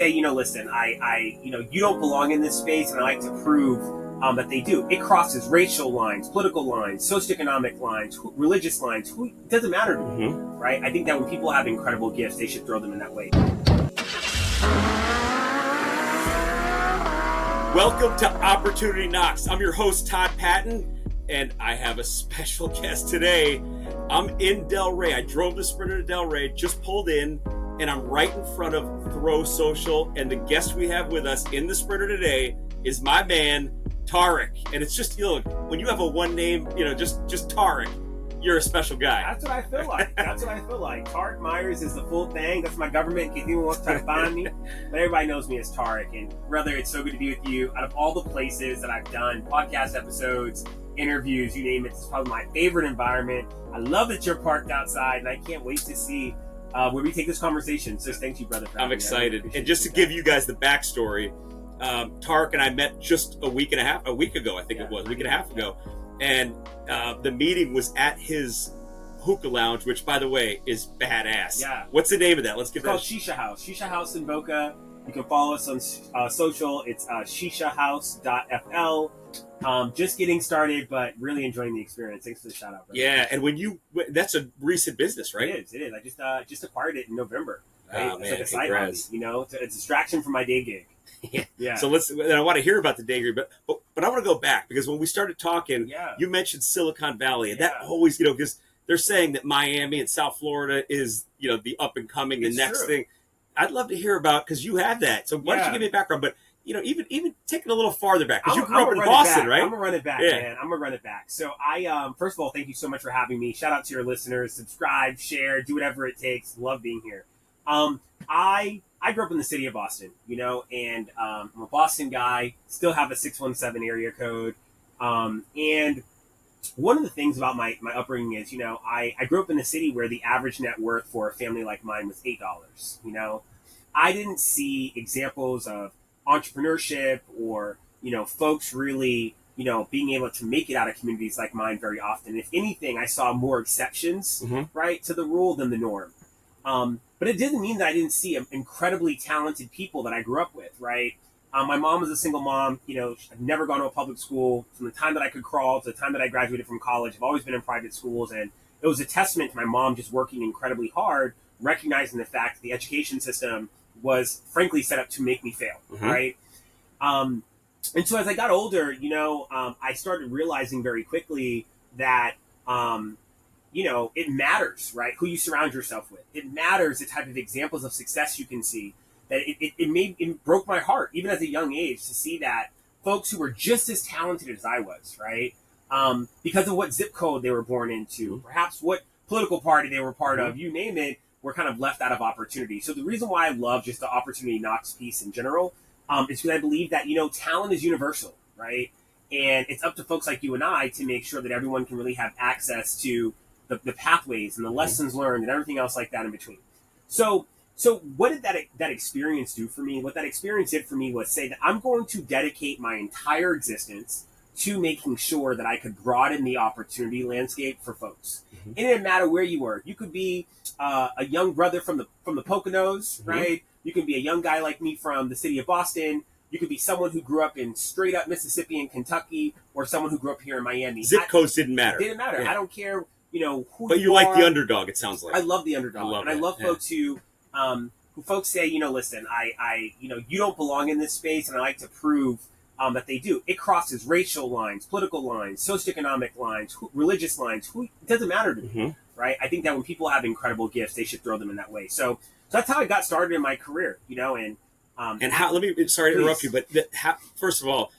Say, listen, you don't belong in this space, and I like to prove that they do. It crosses racial lines, political lines, socioeconomic lines, religious lines. It doesn't matter to me, right? I think that when people have incredible gifts, they should throw them in that way. Welcome to Opportunity Knocks. I'm your host, Todd Patton, and I have a special guest today. I'm in Delray. I drove the Sprinter to Delray, just pulled in, and I'm right in front of Throw Social. And the guest we have with us in the Sprinter today is my man, Tarek. And it's just, when you have a one name, just Tarek, you're a special guy. That's what I feel like. Tariq Myers is the full thing. That's my government in case anyone wants to try to find me. But everybody knows me as Tarek. And brother, it's so good to be with you. Out of all the places that I've done podcast episodes, interviews, you name it, it's probably my favorite environment. I love that you're parked outside, and I can't wait to see where we take this conversation. So thank you, brother. I'm excited. And just to give you guys the backstory, Tarek and I met just a week and a half ago. And the meeting was at his hookah lounge, which, by the way, is badass. Yeah. What's the name of that? Let's get that. It's called Shisha House. Shisha House in Boca. You can follow us on social. It's shishahouse.fl. Just getting started, but really enjoying the experience. Thanks for the shout out, brother. Yeah, and that's a recent business, right? It is. I just acquired it in November. Right? Oh, it's man, like a side hobby, it's a distraction from my day gig. Yeah. So I want to hear about the day gig, but I want to go back because when we started talking, you mentioned Silicon Valley, and that always, because they're saying that Miami and South Florida is, the up and coming, the next thing. I'd love to hear about, because you have that. So why don't you give me a background? But even taking a little farther back, because you grew up in Boston, right? I'm gonna run it back, man. I'm gonna run it back. So I, first of all, thank you so much for having me. Shout out to your listeners. Subscribe, share, do whatever it takes. Love being here. I grew up in the city of Boston, and I'm a Boston guy. Still have a 617 area code. And one of the things about my upbringing is, I grew up in a city where the average net worth for a family like mine was $8. I didn't see examples of entrepreneurship or, folks really, being able to make it out of communities like mine very often. If anything, I saw more exceptions, right, to the rule than the norm. But it didn't mean that I didn't see incredibly talented people that I grew up with, right? My mom was a single mom. I've never gone to a public school. From the time that I could crawl to the time that I graduated from college, I've always been in private schools. And it was a testament to my mom just working incredibly hard, recognizing the fact that the education system was frankly set up to make me fail, right? And so as I got older, I started realizing very quickly that, it matters, right? Who you surround yourself with. It matters the type of examples of success you can see. That it broke my heart, even as a young age, to see that folks who were just as talented as I was, right? Because of what zip code they were born into, perhaps what political party they were part of, you name it, were kind of left out of opportunity. So the reason why I love just the Opportunity Knocks piece in general is because I believe that, talent is universal, right? And it's up to folks like you and I to make sure that everyone can really have access to the pathways and the lessons learned and everything else like that in between. So what did that experience do for me? What that experience did for me was say that I'm going to dedicate my entire existence to making sure that I could broaden the opportunity landscape for folks. It didn't matter where you were. You could be a young brother from the Poconos, right? You can be a young guy like me from the city of Boston. You could be someone who grew up in straight up Mississippi and Kentucky, or someone who grew up here in Miami. Zip codes didn't matter. It didn't matter. Yeah. I don't care, who but you like the underdog, it sounds like. I love the underdog. I love folks who folks say, listen, you don't belong in this space, and I like to prove that they do. It crosses racial lines, political lines, socioeconomic lines, religious lines. It doesn't matter to me, right? I think that when people have incredible gifts, they should throw them in that way. So that's how I got started in my career, and how? Sorry to interrupt you, but first of all,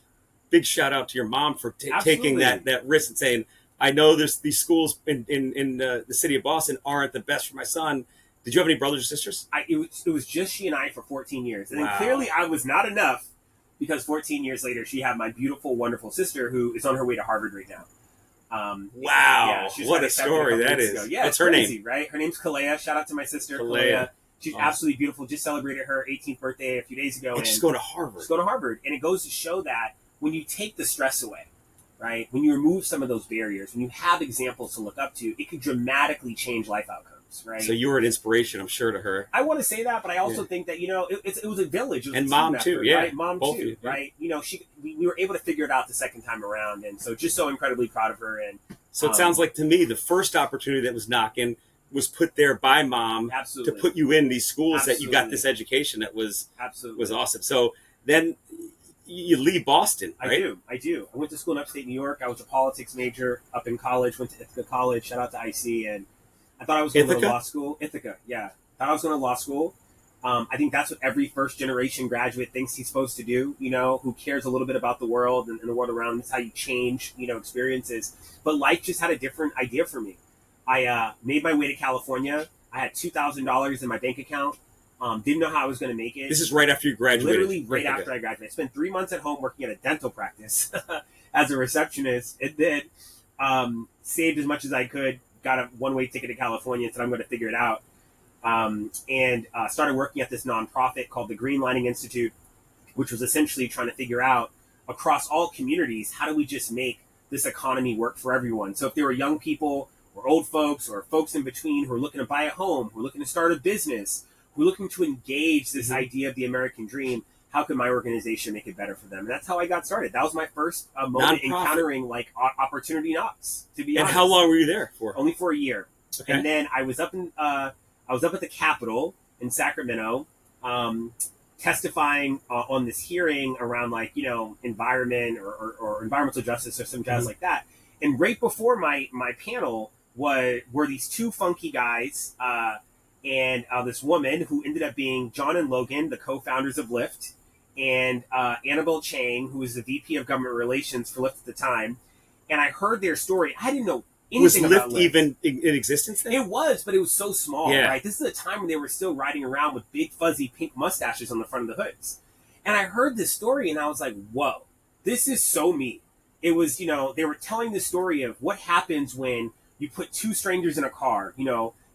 big shout out to your mom for taking that risk and saying, I know these schools in the city of Boston aren't the best for my son. Did you have any brothers or sisters? It was just she and I for 14 years. And then clearly I was not enough, because 14 years later, she had my beautiful, wonderful sister who is on her way to Harvard right now. Wow. What a story that is. Yeah, what's her name? Right? Her name's Kalea. Shout out to my sister, Kalea. She's absolutely beautiful. Just celebrated her 18th birthday a few days ago. And she's going to Harvard. She's going to Harvard. And it goes to show that when you take the stress away, right? When you remove some of those barriers, when you have examples to look up to, it can dramatically change life outcomes. dreams, right? So you were an inspiration, I'm sure, to her. I want to say that, but I also think that, it was a village. It was and a mom team too, effort, yeah. right? Mom Both too, of you, yeah. right? We were able to figure it out the second time around. And so just so incredibly proud of her. And so it sounds like to me, the first opportunity that was knocking was put there by mom absolutely. to put you in these schools Absolutely. that you got this education that was absolutely was awesome. So then you leave Boston, right? I do. I went to school in upstate New York. I was a politics major up in college, went to Ithaca College, shout out to IC, and I thought I was going to go to law school. Ithaca, yeah. Thought I was going to law school. I think that's what every first generation graduate thinks he's supposed to do, who cares a little bit about the world and the world around. That's how you change, experiences. But life just had a different idea for me. I made my way to California. I had $2,000 in my bank account. Didn't know how I was going to make it. This is right after you graduated. Literally right after I graduated. I spent 3 months at home working at a dental practice as a receptionist. It did. Saved as much as I could. Got a one-way ticket to California and said I'm going to figure it out. And started working at this nonprofit called the Green Lining Institute, which was essentially trying to figure out across all communities, how do we just make this economy work for everyone? So if there were young people or old folks or folks in between who are looking to buy a home, who are looking to start a business, who are looking to engage this idea of the American dream, how can my organization make it better for them? And that's how I got started. That was my first moment encountering opportunity knocks, to be honest. And how long were you there for? Only for a year. Okay. And then I was up at the Capitol in Sacramento, testifying on this hearing around environment or environmental justice or some jazz like that. And right before my panel were these two funky guys and this woman who ended up being John and Logan, the co-founders of Lyft, and Annabelle Chang, who was the VP of Government Relations for Lyft at the time. And I heard their story. I didn't know anything about Lyft. Was Lyft even in existence then? It was, but it was so small, yeah. right? This is a time when they were still riding around with big fuzzy pink mustaches on the front of the hoods. And I heard this story and I was like, whoa, this is so me. It was, they were telling the story of what happens when you put two strangers in a car.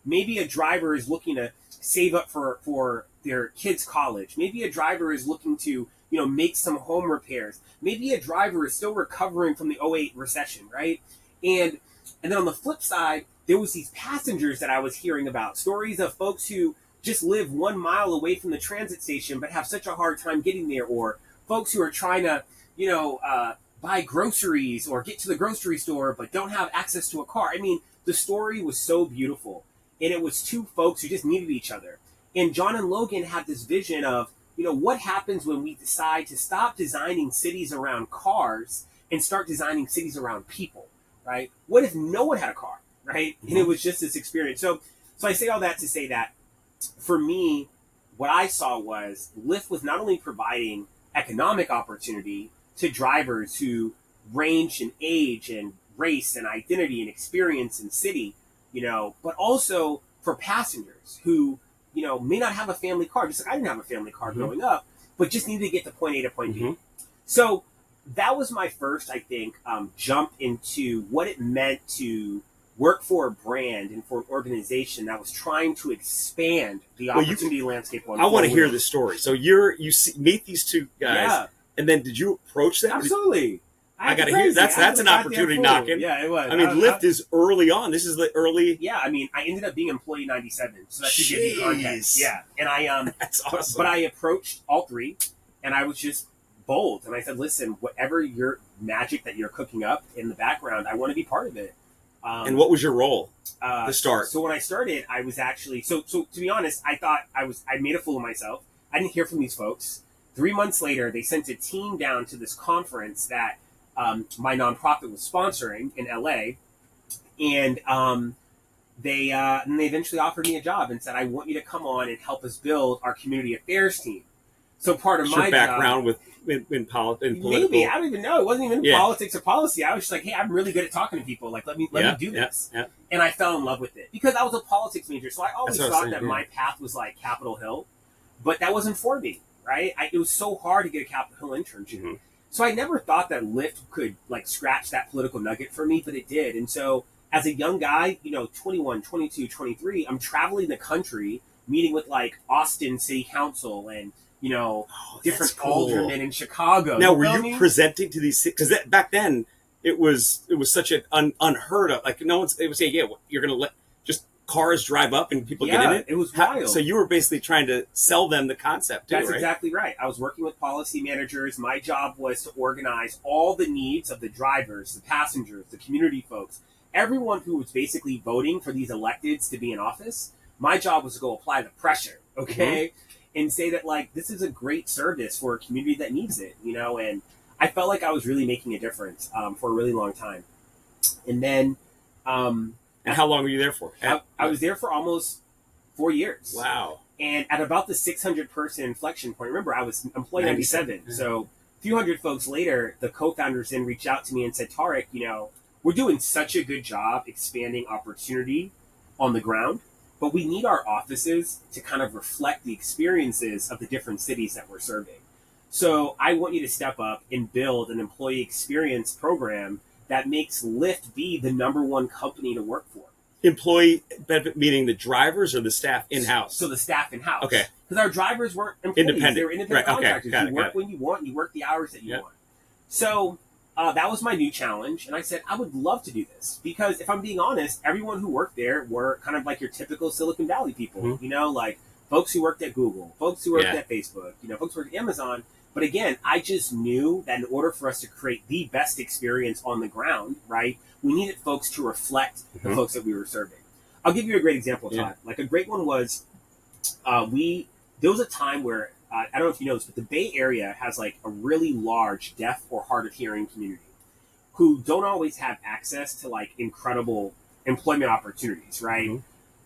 Maybe a driver is looking to save up for their kids' college. Maybe a driver is looking to, make some home repairs. Maybe a driver is still recovering from the '08 recession, right? And then on the flip side, there was these passengers that I was hearing about, stories of folks who just live 1 mile away from the transit station but have such a hard time getting there, or folks who are trying to, buy groceries or get to the grocery store but don't have access to a car. I mean, the story was so beautiful. And it was two folks who just needed each other. And John and Logan had this vision of, what happens when we decide to stop designing cities around cars and start designing cities around people, right? What if no one had a car, right? Mm-hmm. And it was just this experience. So I say all that to say that for me, what I saw was Lyft was not only providing economic opportunity to drivers who range in age and race and identity and experience in city, but also for passengers who, may not have a family car, just like I didn't have a family car growing up, but just needed to get to point A to point B. So that was my first, I think, jump into what it meant to work for a brand and for an organization that was trying to expand the opportunity landscape. I want to hear this story. So meet these two guys, and then did you approach them? Absolutely. I got to hear that's an opportunity knocking. Yeah, it was. I mean, Lyft is early on. This is the early. Yeah, I mean, I ended up being employee 97, so that should give you context. Yeah, and I that's awesome. But I approached all three, and I was just bold, and I said, "Listen, whatever your magic that you're cooking up in the background, I want to be part of it." And what was your role to start? So when I started, I was actually so to be honest, I thought I made a fool of myself. I didn't hear from these folks. 3 months later, they sent a team down to this conference that my nonprofit was sponsoring in LA, and they eventually offered me a job and said, "I want you to come on and help us build our community affairs team." So part of my background in political, maybe I don't even know. It wasn't even politics or policy. I was just like, "Hey, I'm really good at talking to people. Like, let me do this." Yeah. And I fell in love with it because I was a politics major, so I always thought that my path was like Capitol Hill, but that wasn't for me. Right? It was so hard to get a Capitol Hill internship. Mm-hmm. So I never thought that Lyft could scratch that political nugget for me, but it did. And so as a young guy, 21, 22, 23, I'm traveling the country, meeting with Austin City Council and, different aldermen in Chicago. Now, were you presenting to these, because back then it was such an unheard of, no one's, they would say, yeah, you're going to cars drive up and people get in it? It was wild. So you were basically trying to sell them the concept too, That's right? exactly right. I was working with policy managers. My job was to organize all the needs of the drivers, the passengers, the community folks, everyone who was basically voting for these electeds to be in office. My job was to go apply the pressure, okay? And say that, like, this is a great service for a community that needs it, you know? And I felt like I was really making a difference for a really long time. And then... and how long were you there for? I was there for almost 4 years. Wow. And at about the 600 person inflection point, remember, I was employee 97. Yeah. So a few hundred folks later, the co-founders then reached out to me and said, Tarek, you know, we're doing such a good job expanding opportunity on the ground, but we need our offices to kind of reflect the experiences of the different cities that we're serving. So I want you to step up and build an employee experience program that makes Lyft be the #1 company to work for. Employee benefit meaning the drivers or the staff in-house? So the staff in-house. Okay. Because our drivers weren't employees. Independent. They were independent Right, okay. contractors. Got You it, work got it. when you want. You work the hours that you Yep. want. So that was my new challenge. And I said, I would love to do this. Because if I'm being honest, everyone who worked there were kind of like your typical Silicon Valley people. Mhm. You know, like folks who worked at Google, folks who worked Yeah. at Facebook, you know, folks who worked at Amazon. But again, I just knew that in order for us to create the best experience on the ground, right, we needed folks to reflect the folks that we were serving. I'll give you a great example, Todd. Yeah. Like a great one was there was a time where, I don't know if you know this, but the Bay Area has like a really large deaf or hard of hearing community who don't always have access to like incredible employment opportunities, right?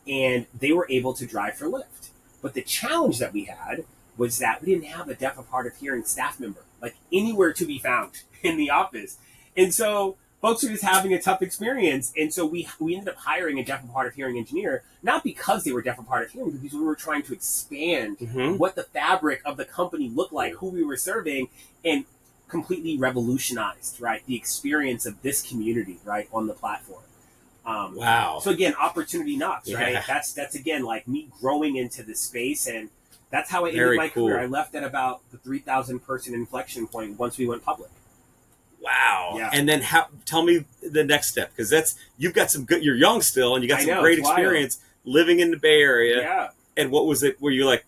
And they were able to drive for Lyft. But the challenge that we had was that we didn't have a deaf or hard of hearing staff member, like anywhere to be found in the office. And so folks were just having a tough experience. And so we ended up hiring a deaf and hard of hearing engineer, not because they were deaf and hard of hearing, but because we were trying to expand what the fabric of the company looked like, who we were serving, and completely revolutionized, right, the experience of this community, right, on the platform. Wow. So again, opportunity knocks, right? Yeah. That's again like me growing into the space, and that's how I ended Very my cool. career. I left at about the 3,000 person inflection point once we went public. Wow. Yeah. And then tell me the next step, because you've got some good, you're young still, and you got I some know, great it's wild. experience living in the Bay Area. Yeah. And what was it? Were you like,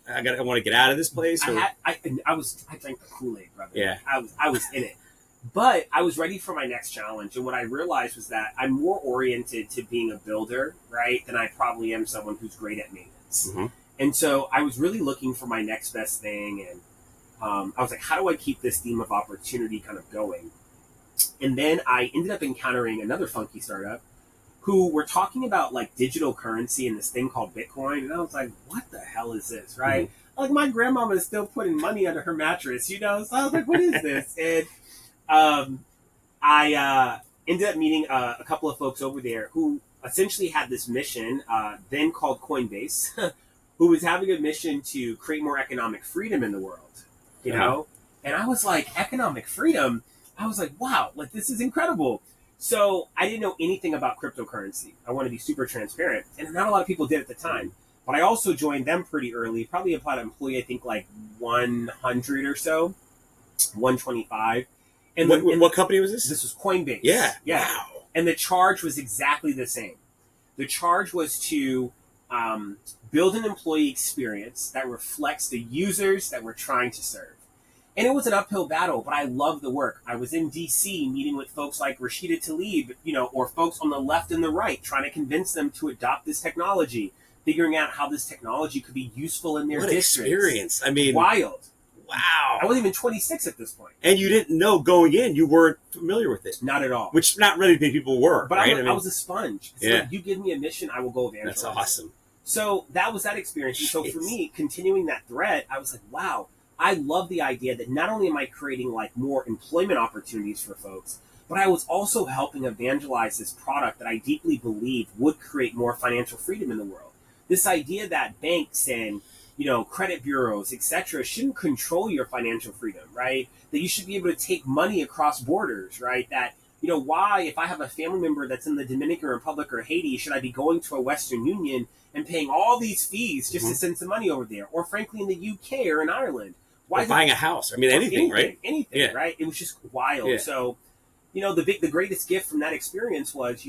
I want to get out of this place? Or? I drank the Kool-Aid, brother. Yeah. I was in it. But I was ready for my next challenge. And what I realized was that I'm more oriented to being a builder, right, than I probably am someone who's great at maintenance. And so I was really looking for my next best thing. And I was like, how do I keep this theme of opportunity kind of going? And then I ended up encountering another funky startup who were talking about like digital currency and this thing called Bitcoin. And I was like, what the hell is this, right? Like my grandmama is still putting money under her mattress, you know? So I was like, what is this? And I ended up meeting a couple of folks over there who essentially had this mission, then called Coinbase, who was having a mission to create more economic freedom in the world, you know? And I was like, economic freedom? I was like, wow, like this is incredible. So I didn't know anything about cryptocurrency. I want to be super transparent. And not a lot of people did at the time. But I also joined them pretty early, probably about employee, I think like 100 or so, 125. And what company was this? This was Coinbase. Yeah. Yeah. Wow. And the charge was exactly the same. The charge was to build an employee experience that reflects the users that we're trying to serve. And it was an uphill battle, but I loved the work. I was in DC meeting with folks like Rashida Tlaib, you know, or folks on the left and the right, trying to convince them to adopt this technology, figuring out how this technology could be useful in their districts. What experience. I mean, wild. Wow. I wasn't even 26 at this point. And you didn't know going in, you weren't familiar with it. Not at all. Which not really many people were, but right? I was a sponge. So Yeah. like, you give me a mission, I will go evangelize. That's awesome. So that was that experience. And so for me, continuing that thread, I was like, wow, I love the idea that not only am I creating like more employment opportunities for folks, but I was also helping evangelize this product that I deeply believe would create more financial freedom in the world. This idea that banks and, you know, credit bureaus, etc., shouldn't control your financial freedom, right? That you should be able to take money across borders, right? That, you know, why, if I have a family member that's in the Dominican Republic or Haiti, should I be going to a Western Union and paying all these fees just to send some money over there? Or frankly, in the UK or in Ireland. Why or buying a house. I mean, anything, right? Anything, Yeah. right? It was just wild. Yeah. So, the greatest gift from that experience was,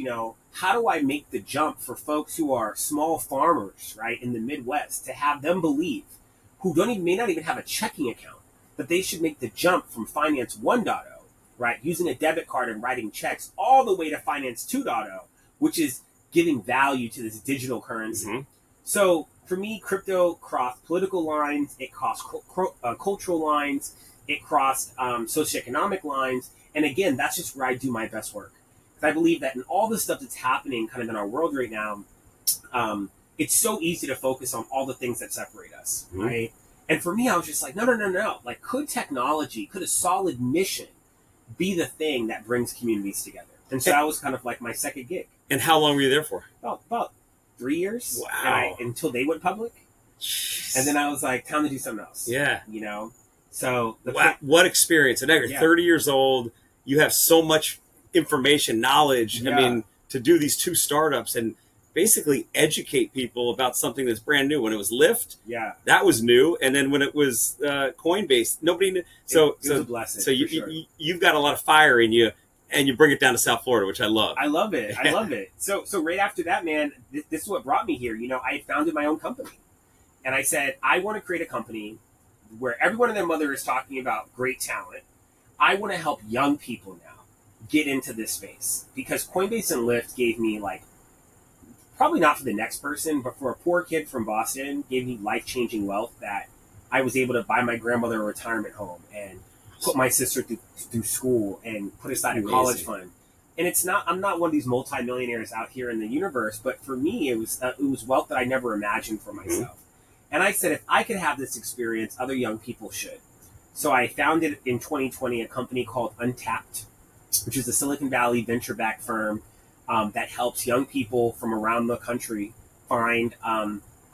how do I make the jump for folks who are small farmers, right, in the Midwest, to have them believe, who may not even have a checking account, that they should make the jump from Finance 1.0, right, using a debit card and writing checks, all the way to Finance 2.0, which is giving value to this digital currency. Mm-hmm. So for me, crypto crossed political lines, it crossed cultural lines, it crossed socioeconomic lines. And again, that's just where I do my best work. Because I believe that in all the stuff that's happening kind of in our world right now, it's so easy to focus on all the things that separate us, Mm-hmm. right? And for me, I was just like, no. Like, could a solid mission be the thing that brings communities together? And so that was kind of like my second gig. And how long were you there for? About 3 years. Wow. Until they went public. And then I was like, time to do something else. Yeah. So what experience. And now you're 30 years old. You have so much information, knowledge. Yeah. I mean, to do these 2 startups and basically educate people about something that's brand new. When it was Lyft, that was new. And then when it was Coinbase, nobody knew. So it was a blessing. So you've got a lot of fire in you. And you bring it down to South Florida, which I love. I love it. I love it. So right after that, man, this is what brought me here. I founded my own company. And I said, I want to create a company where everyone and their mother is talking about great talent. I want to help young people now get into this space. Because Coinbase and Lyft gave me, probably not for the next person, but for a poor kid from Boston, gave me life-changing wealth that I was able to buy my grandmother a retirement home and put my sister through school and put aside a college fund. And I'm not one of these multimillionaires out here in the universe, but for me, it was wealth that I never imagined for myself. Mm-hmm. And I said, if I could have this experience, other young people should. So I founded in 2020 a company called Untapped, which is a Silicon Valley venture-backed firm that helps young people from around the country find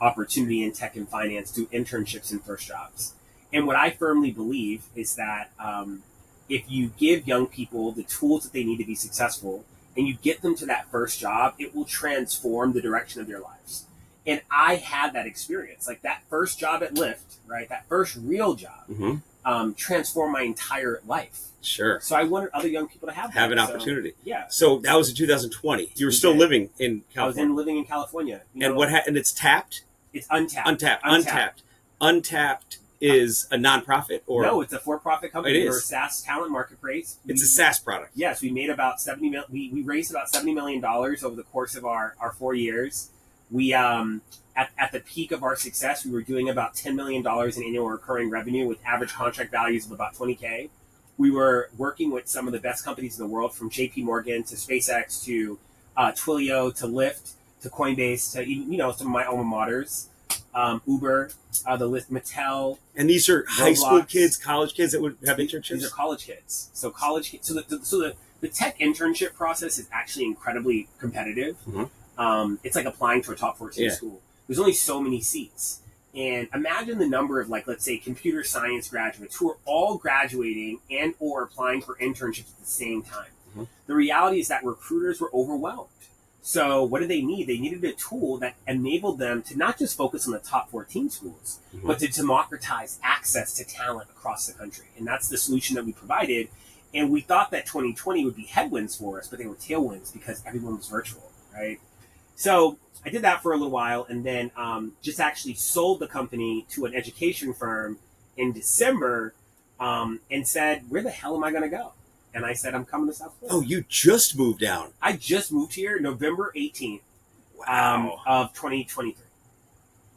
opportunity in tech and finance through internships and first jobs. And what I firmly believe is that if you give young people the tools that they need to be successful and you get them to that first job, it will transform the direction of their lives. And I had that experience. Like that first job at Lyft, right? That first real job transformed my entire life. Sure. So I wanted other young people to have an opportunity. Yeah. So that was in 2020. You were still living in California. I was living in California. And what happened? It's Tapped? It's Untapped. Untapped is a nonprofit, or no? It's a for-profit company. It is. We're a SaaS talent marketplace. It's a SaaS product. Yes, we made about we raised about $70 million over the course of our 4 years. We at the peak of our success, we were doing about $10 million in annual recurring revenue with average contract values of about $20K. We were working with some of the best companies in the world, from JP Morgan to SpaceX to Twilio to Lyft to Coinbase to even some of my alma maters. Uber, the Lyft, Mattel, and these are high school kids, college kids that would have internships. These are college kids. So college kids. So the tech internship process is actually incredibly competitive. Mm-hmm. It's like applying to a top 14 school. There's only so many seats, and imagine the number of let's say computer science graduates who are all graduating and or applying for internships at the same time. Mm-hmm. The reality is that recruiters were overwhelmed. So what did they need? They needed a tool that enabled them to not just focus on the top 14 schools, mm-hmm. but to democratize access to talent across the country. And that's the solution that we provided. And we thought that 2020 would be headwinds for us, but they were tailwinds because everyone was virtual, right? So I did that for a little while, and then just actually sold the company to an education firm in December and said, where the hell am I going to go? And I said, I'm coming to South Florida. Oh, you just moved down. I just moved here November 18th of 2023.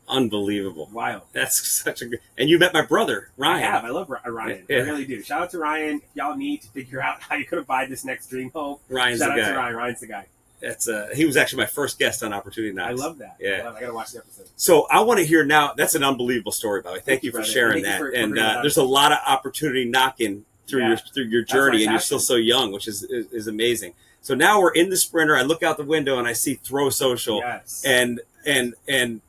Unbelievable. Wild. That's such a good... And you met my brother, Ryan. I love Ryan. Yeah. I really do. Shout out to Ryan. If y'all need to figure out how you're going to buy this next dream home, Shout out to Ryan. Ryan's the guy. He was actually my first guest on Opportunity Knocks. I love that. Yeah. I got to watch the episode. So I want to hear now. That's an unbelievable story, by the way. Thank you for sharing that. And there's a lot of opportunity knocking through your journey, and you're still so young, which is amazing. So now we're in the Sprinter. I look out the window and I see Throw Social, and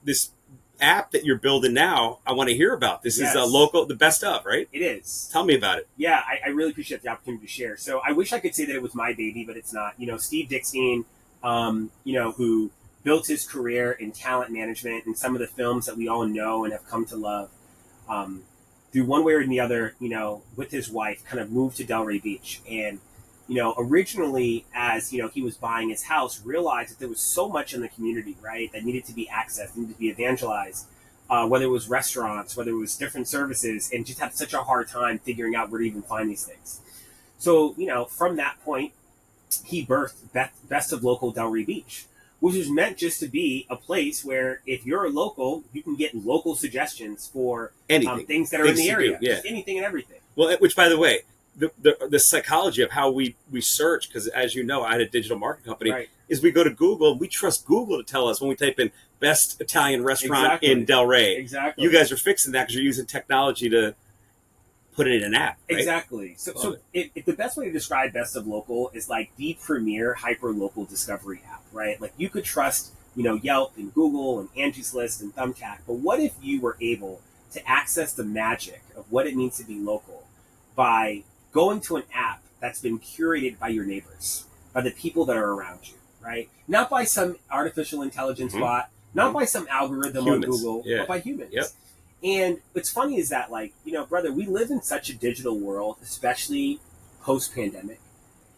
this app that you're building now. I want to hear about. This is the best of, right? It is. Tell me about it. Yeah, I really appreciate the opportunity to share. So I wish I could say that it was my baby, but it's not. Steve Dickstein, who built his career in talent management and some of the films that we all know and have come to love. Through one way or the other, with his wife, kind of moved to Delray Beach. And originally, as he was buying his house, realized that there was so much in the community, right, that needed to be accessed, needed to be evangelized, whether it was restaurants, whether it was different services, and just had such a hard time figuring out where to even find these things. So, from that point, he birthed Best of Local Delray Beach, which was meant just to be a place where if you're a local, you can get local suggestions for things that are in the area, just anything and everything. Well, which, by the way, the psychology of how we search, because as you know, I had a digital marketing company, right, is we go to Google and we trust Google to tell us when we type in best Italian restaurant in Delray. Exactly. You guys are fixing that because you're using technology to put it in an app. Right? Exactly. So if the best way to describe Best of Local is like the premier hyperlocal discovery app, right? Like you could trust, Yelp and Google and Angie's List and Thumbtack, but what if you were able to access the magic of what it means to be local by going to an app that's been curated by your neighbors, by the people that are around you, right? Not by some artificial intelligence bot, not by some algorithm on Google, but by humans. Yep. And what's funny is that, brother, we live in such a digital world, especially post-pandemic.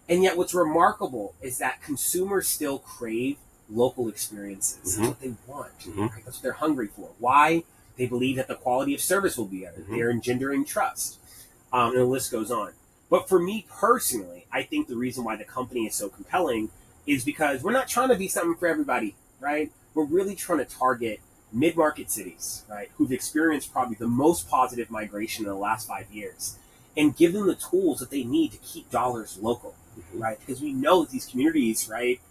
And yet what's remarkable is that consumers still crave local experiences. That's what they want. Right? That's what they're hungry for. Why? They believe that the quality of service will be better. They're engendering trust. And the list goes on. But for me personally, I think the reason why the company is so compelling is because we're not trying to be something for everybody, right? We're really trying to target mid-market cities, right, who've experienced probably the most positive migration in the last 5 years, and give them the tools that they need to keep dollars local, right? Because we know that these communities, right,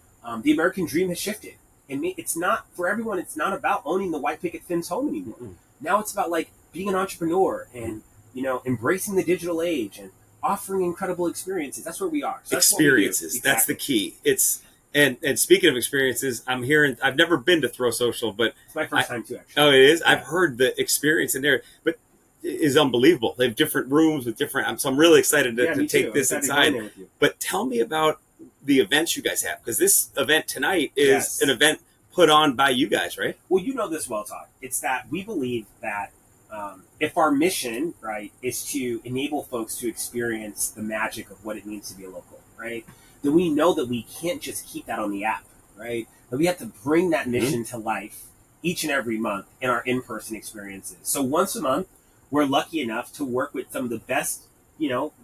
the American dream has shifted. And it's not, for everyone, it's not about owning the white picket fence home anymore. Now it's about, being an entrepreneur and, embracing the digital age and offering incredible experiences. That's where we are. So experiences. Exactly. That's the key. And speaking of experiences, I'm hearing, I've never been to Throw Social, but it's my first time too, actually. Oh, it is? Yeah. I've heard the experience in there, but it is unbelievable. They have different rooms with different, so I'm really excited to take this inside. But tell me about the events you guys have, because this event tonight is an event put on by you guys, right? Well, you know this well, Todd. It's that we believe that if our mission, right, is to enable folks to experience the magic of what it means to be a local, right, then we know that we can't just keep that on the app, right? That we have to bring that mission to life each and every month in our in-person experiences. So once a month, we're lucky enough to work with some of the best,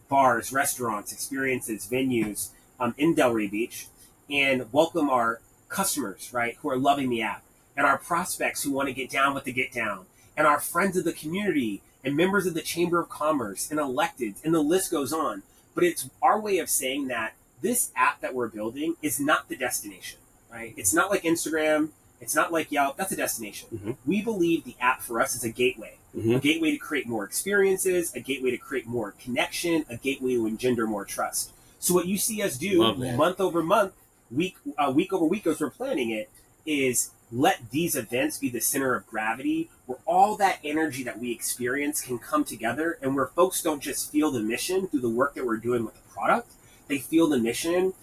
bars, restaurants, experiences, venues in Delray Beach, and welcome our customers, right, who are loving the app, and our prospects who want to get down with the get down, and our friends of the community, and members of the Chamber of Commerce, and electeds, and the list goes on. But it's our way of saying that this app that we're building is not the destination, right? It's not like Instagram. It's not like Yelp. That's a destination. We believe the app for us is a gateway to create more experiences, a gateway to create more connection, a gateway to engender more trust. So what you see us do month over month, week over week as we're planning it, is let these events be the center of gravity where all that energy that we experience can come together, and where folks don't just feel the mission through the work that we're doing with the product, they feel the mission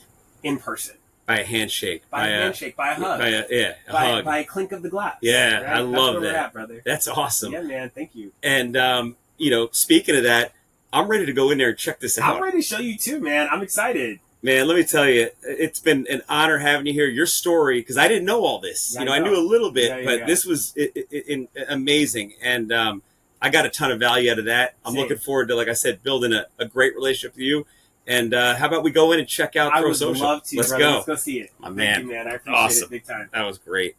in person. By a handshake. By a handshake, by a hug. A hug. By a clink of the glass. Yeah, right? I love that. We're at, brother. That's awesome. Yeah, man, thank you. And, speaking of that, I'm ready to go in there and check this out. I'm ready to show you too, man. I'm excited. Man, let me tell you, it's been an honor having you here. Your story, because I didn't know all this. I knew a little bit, but this was amazing. And I got a ton of value out of that. I'm looking forward to, like I said, building a great relationship with you. And how about we go in and check out Throw Social? I would love to. Let's brother. go. Let's go see it. My man. Thank you, man. I appreciate it big time. That was great.